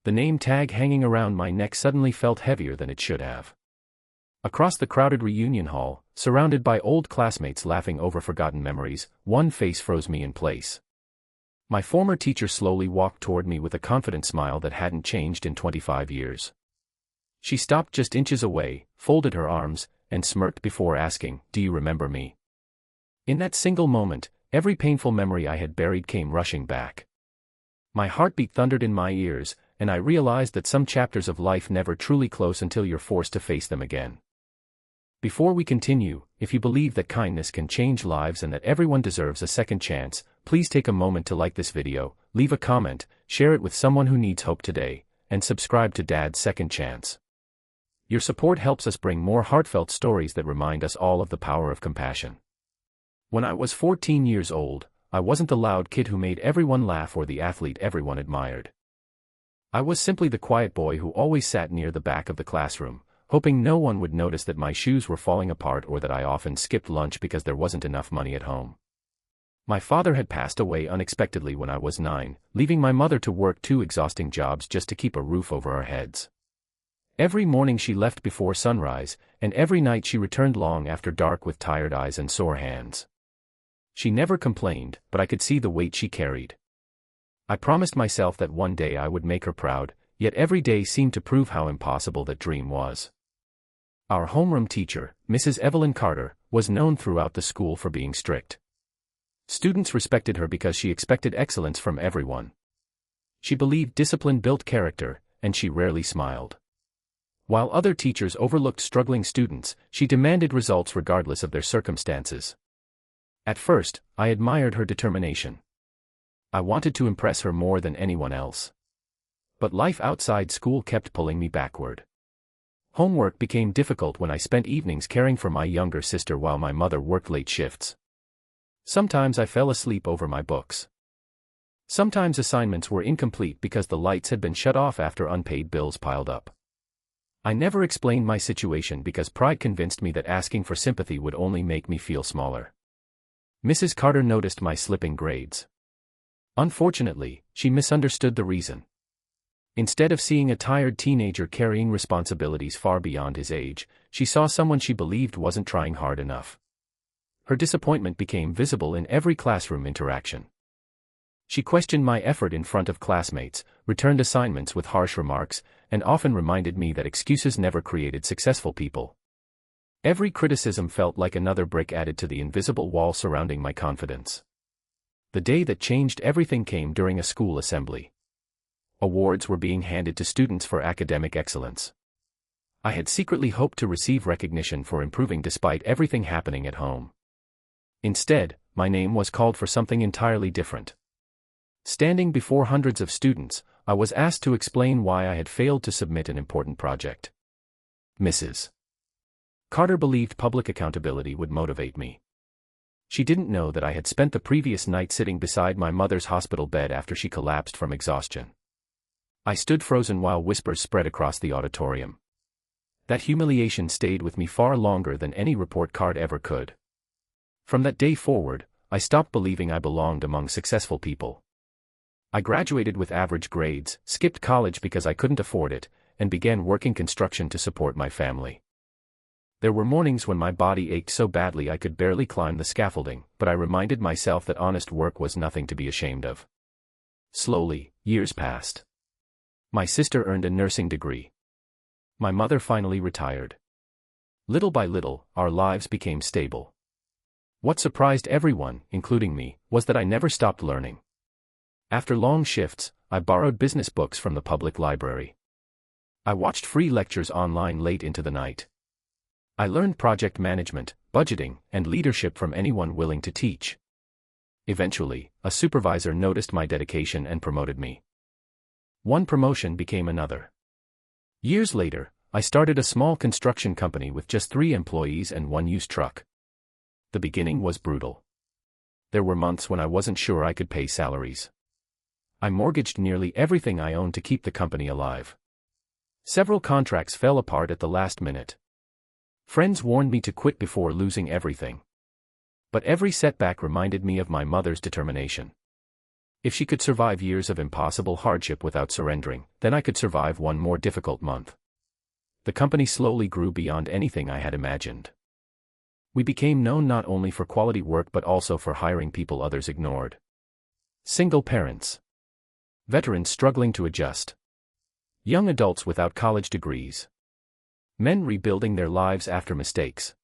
the name tag hanging around my neck suddenly felt heavier than it should have. Across the crowded reunion hall, surrounded by old classmates laughing over forgotten memories, one face froze me in place. My former teacher slowly walked toward me with a confident smile that hadn't changed in 25 years. She stopped just inches away, folded her arms, and smirked before asking, "Do you remember me?" In that single moment, every painful memory I had buried came rushing back. My heartbeat thundered in my ears, and I realized that some chapters of life never truly close until you're forced to face them again. Before we continue, if you believe that kindness can change lives and that everyone deserves a second chance, please take a moment to like this video, leave a comment, share it with someone who needs hope today, and subscribe to Dad's Second Chance. Your support helps us bring more heartfelt stories that remind us all of the power of compassion. When I was 14 years old, I wasn't the loud kid who made everyone laugh or the athlete everyone admired. I was simply the quiet boy who always sat near the back of the classroom, hoping no one would notice that my shoes were falling apart or that I often skipped lunch because there wasn't enough money at home. My father had passed away unexpectedly when I was 9, leaving my mother to work 2 exhausting jobs just to keep a roof over our heads. Every morning she left before sunrise, and every night she returned long after dark with tired eyes and sore hands. She never complained, but I could see the weight she carried. I promised myself that one day I would make her proud, yet every day seemed to prove how impossible that dream was. Our homeroom teacher, Mrs. Evelyn Carter, was known throughout the school for being strict. Students respected her because she expected excellence from everyone. She believed discipline built character, and she rarely smiled. While other teachers overlooked struggling students, she demanded results regardless of their circumstances. At first, I admired her determination. I wanted to impress her more than anyone else. But life outside school kept pulling me backward. Homework became difficult when I spent evenings caring for my younger sister while my mother worked late shifts. Sometimes I fell asleep over my books. Sometimes assignments were incomplete because the lights had been shut off after unpaid bills piled up. I never explained my situation because pride convinced me that asking for sympathy would only make me feel smaller. Mrs. Carter noticed my slipping grades. Unfortunately, she misunderstood the reason. Instead of seeing a tired teenager carrying responsibilities far beyond his age, she saw someone she believed wasn't trying hard enough. Her disappointment became visible in every classroom interaction. She questioned my effort in front of classmates, returned assignments with harsh remarks, and often reminded me that excuses never created successful people. Every criticism felt like another brick added to the invisible wall surrounding my confidence. The day that changed everything came during a school assembly. Awards were being handed to students for academic excellence. I had secretly hoped to receive recognition for improving despite everything happening at home. Instead, my name was called for something entirely different. Standing before hundreds of students, I was asked to explain why I had failed to submit an important project. Mrs. Carter believed public accountability would motivate me. She didn't know that I had spent the previous night sitting beside my mother's hospital bed after she collapsed from exhaustion. I stood frozen while whispers spread across the auditorium. That humiliation stayed with me far longer than any report card ever could. From that day forward, I stopped believing I belonged among successful people. I graduated with average grades, skipped college because I couldn't afford it, and began working construction to support my family. There were mornings when my body ached so badly I could barely climb the scaffolding, but I reminded myself that honest work was nothing to be ashamed of. Slowly, years passed. My sister earned a nursing degree. My mother finally retired. Little by little, our lives became stable. What surprised everyone, including me, was that I never stopped learning. After long shifts, I borrowed business books from the public library. I watched free lectures online late into the night. I learned project management, budgeting, and leadership from anyone willing to teach. Eventually, a supervisor noticed my dedication and promoted me. One promotion became another. Years later, I started a small construction company with just 3 employees and 1 used truck. The beginning was brutal. There were months when I wasn't sure I could pay salaries. I mortgaged nearly everything I owned to keep the company alive. Several contracts fell apart at the last minute. Friends warned me to quit before losing everything. But every setback reminded me of my mother's determination. If she could survive years of impossible hardship without surrendering, then I could survive one more difficult month. The company slowly grew beyond anything I had imagined. We became known not only for quality work but also for hiring people others ignored. Single parents. Veterans struggling to adjust. Young adults without college degrees. Men rebuilding their lives after mistakes.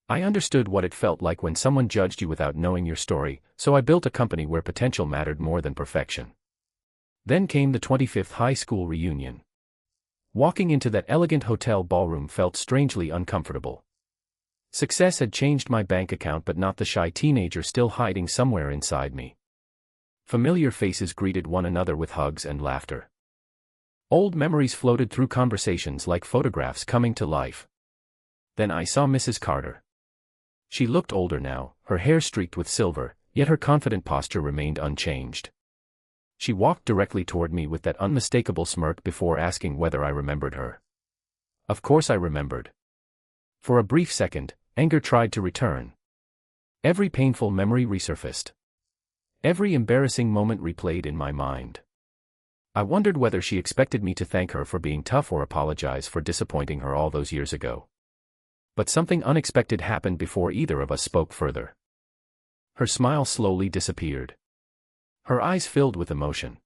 I understood what it felt like when someone judged you without knowing your story, so I built a company where potential mattered more than perfection. Then came the 25th high school reunion. Walking into that elegant hotel ballroom felt strangely uncomfortable. Success had changed my bank account but not the shy teenager still hiding somewhere inside me. Familiar faces greeted one another with hugs and laughter. Old memories floated through conversations like photographs coming to life. Then I saw Mrs. Carter. She looked older now, her hair streaked with silver, yet her confident posture remained unchanged. She walked directly toward me with that unmistakable smirk before asking whether I remembered her. Of course I remembered. For a brief second, anger tried to return. Every painful memory resurfaced. Every embarrassing moment replayed in my mind. I wondered whether she expected me to thank her for being tough or apologize for disappointing her all those years ago. But something unexpected happened before either of us spoke further. Her smile slowly disappeared. Her eyes filled with emotion.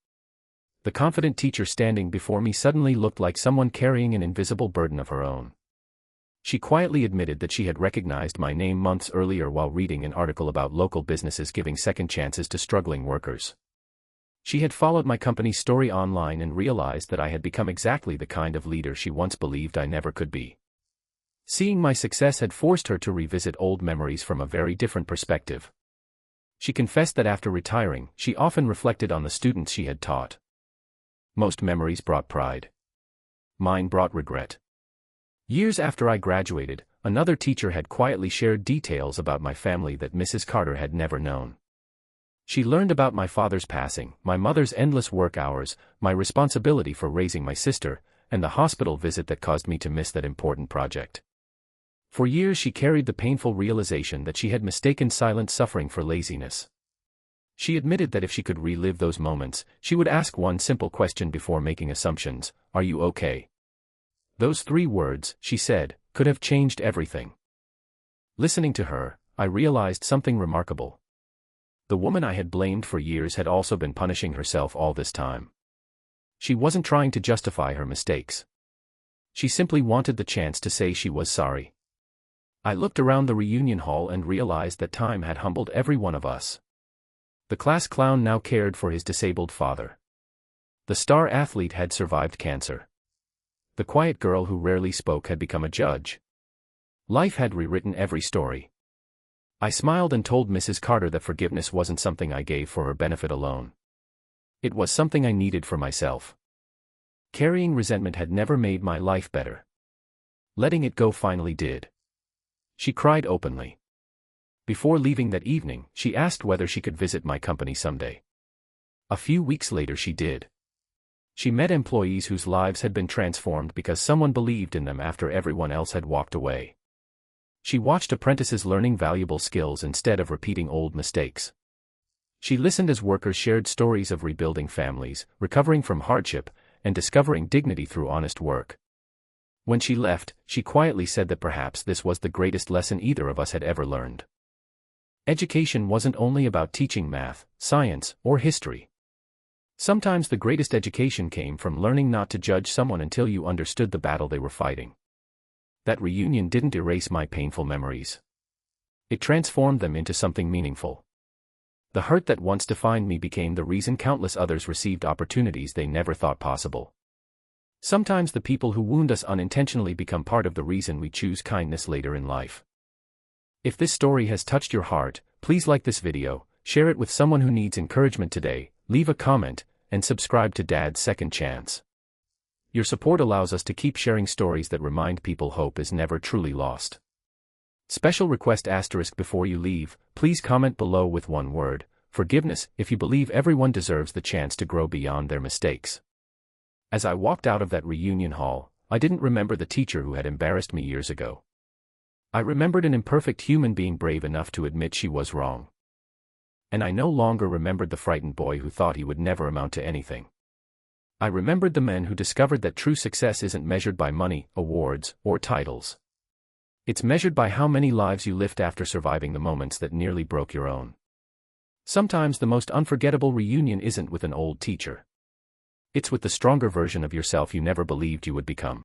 The confident teacher standing before me suddenly looked like someone carrying an invisible burden of her own. She quietly admitted that she had recognized my name months earlier while reading an article about local businesses giving second chances to struggling workers. She had followed my company's story online and realized that I had become exactly the kind of leader she once believed I never could be. Seeing my success had forced her to revisit old memories from a very different perspective. She confessed that after retiring, she often reflected on the students she had taught. Most memories brought pride. Mine brought regret. Years after I graduated, another teacher had quietly shared details about my family that Mrs. Carter had never known. She learned about my father's passing, my mother's endless work hours, my responsibility for raising my sister, and the hospital visit that caused me to miss that important project. For years she carried the painful realization that she had mistaken silent suffering for laziness. She admitted that if she could relive those moments, she would ask one simple question before making assumptions: "Are you okay?" Those 3 words, she said, could have changed everything. Listening to her, I realized something remarkable. The woman I had blamed for years had also been punishing herself all this time. She wasn't trying to justify her mistakes. She simply wanted the chance to say she was sorry. I looked around the reunion hall and realized that time had humbled every one of us. The class clown now cared for his disabled father. The star athlete had survived cancer. The quiet girl who rarely spoke had become a judge. Life had rewritten every story. I smiled and told Mrs. Carter that forgiveness wasn't something I gave for her benefit alone. It was something I needed for myself. Carrying resentment had never made my life better. Letting it go finally did. She cried openly. Before leaving that evening, she asked whether she could visit my company someday. A few weeks later she did. She met employees whose lives had been transformed because someone believed in them after everyone else had walked away. She watched apprentices learning valuable skills instead of repeating old mistakes. She listened as workers shared stories of rebuilding families, recovering from hardship, and discovering dignity through honest work. When she left, she quietly said that perhaps this was the greatest lesson either of us had ever learned. Education wasn't only about teaching math, science, or history. Sometimes the greatest education came from learning not to judge someone until you understood the battle they were fighting. That reunion didn't erase my painful memories. It transformed them into something meaningful. The hurt that once defined me became the reason countless others received opportunities they never thought possible. Sometimes the people who wound us unintentionally become part of the reason we choose kindness later in life. If this story has touched your heart, please like this video, share it with someone who needs encouragement today, leave a comment, and subscribe to Dad's Second Chance. Your support allows us to keep sharing stories that remind people hope is never truly lost. Special request * before you leave, please comment below with one word, forgiveness, if you believe everyone deserves the chance to grow beyond their mistakes. As I walked out of that reunion hall, I didn't remember the teacher who had embarrassed me years ago. I remembered an imperfect human being brave enough to admit she was wrong. and I no longer remembered the frightened boy who thought he would never amount to anything. I remembered the men who discovered that true success isn't measured by money, awards, or titles. It's measured by how many lives you lift after surviving the moments that nearly broke your own. Sometimes the most unforgettable reunion isn't with an old teacher. It's with the stronger version of yourself you never believed you would become.